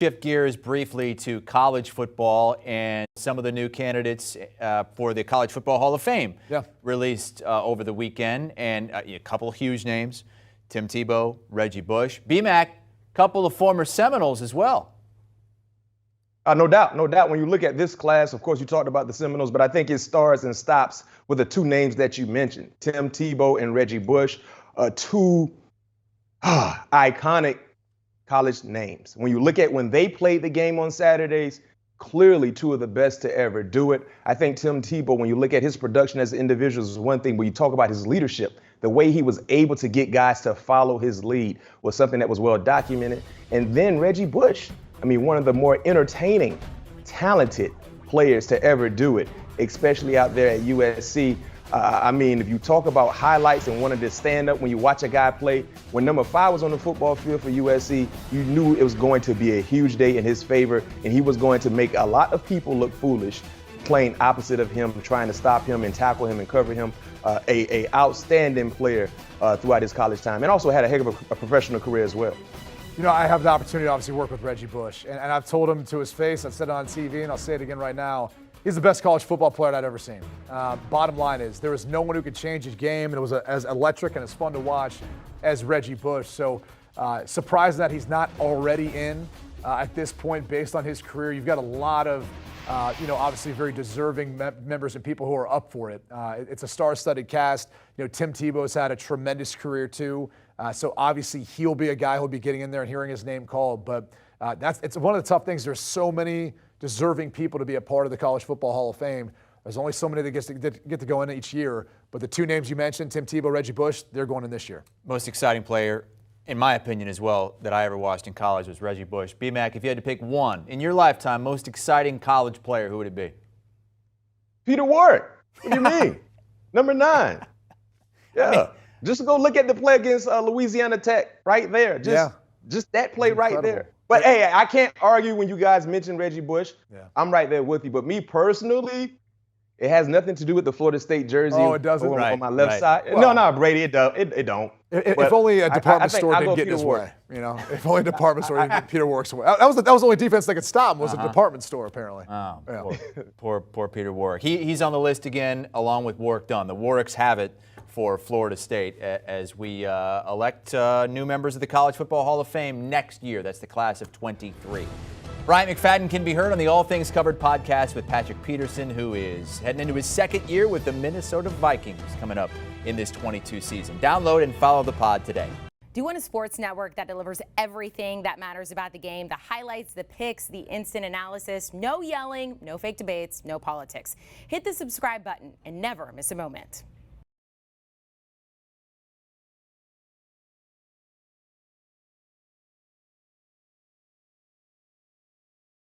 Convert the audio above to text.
Shift gears briefly to college football and some of the new candidates for the College Football Hall of Fame released over the weekend. And a couple of huge names, Tim Tebow, Reggie Bush, BMAC, couple of former Seminoles as well. No doubt, no doubt. When you look at this class, of course, you talked about the Seminoles, but I think it starts and stops with the two names that you mentioned, Tim Tebow and Reggie Bush, two iconic college names. When you look at when they played the game on Saturdays, clearly two of the best to ever do it. I think Tim Tebow, when you look at his production as an individual, is one thing. When you talk about his leadership, the way he was able to get guys to follow his lead was something that was well documented. And then Reggie Bush, I mean, one of the more entertaining, talented players to ever do it, especially out there at USC. I mean, if you talk about highlights and wanted to stand up when you watch a guy play, when number 5 was on the football field for USC, you knew it was going to be a huge day in his favor, and he was going to make a lot of people look foolish playing opposite of him, trying to stop him and tackle him and cover him. A outstanding player throughout his college time, and also had a heck of a professional career as well. You know, I have the opportunity to obviously work with Reggie Bush, and I've told him to his face, I've said it on TV, and I'll say it again right now, he's the best college football player I've ever seen. Bottom line is, there was no one who could change his game, and it was as electric and as fun to watch as Reggie Bush. So surprised that he's not already in at this point based on his career. You've got a lot of, obviously very deserving members and people who are up for it. It's a star-studded cast. You know, Tim Tebow's had a tremendous career too. So obviously he'll be a guy who'll be getting in there and hearing his name called. But it's one of the tough things. There's so many deserving people to be a part of the College Football Hall of Fame. There's only so many that get to go in each year. But the two names you mentioned, Tim Tebow, Reggie Bush, they're going in this year. Most exciting player, in my opinion as well, that I ever watched in college was Reggie Bush. BMAC, if you had to pick one in your lifetime, most exciting college player, who would it be? Peter Ward. What do you mean? Number 9. Yeah. I mean, just go look at the play against Louisiana Tech right there. Just that play right there. But hey, I can't argue when you guys mention Reggie Bush. I'm right there with you. But me personally, it has nothing to do with the Florida State jersey. Oh, it doesn't? On my left side. Well, no, Brady, it don't. If only a department store didn't get in his way. You know, if only a department store didn't get Peter Warwick's way. That was the only defense that could stop him, was a department store, apparently. Oh, yeah. poor Peter Warwick. He's on the list again, along with Warwick Dunn. The Warwicks have it for Florida State as we elect new members of the College Football Hall of Fame next year. That's the class of 23. Bryant McFadden can be heard on the All Things Covered podcast with Patrick Peterson, who is heading into his second year with the Minnesota Vikings coming up in this 22 season. Download and follow the pod today. Do you want a sports network that delivers everything that matters about the game? The highlights, the picks, the instant analysis, no yelling, no fake debates, no politics. Hit the subscribe button and never miss a moment.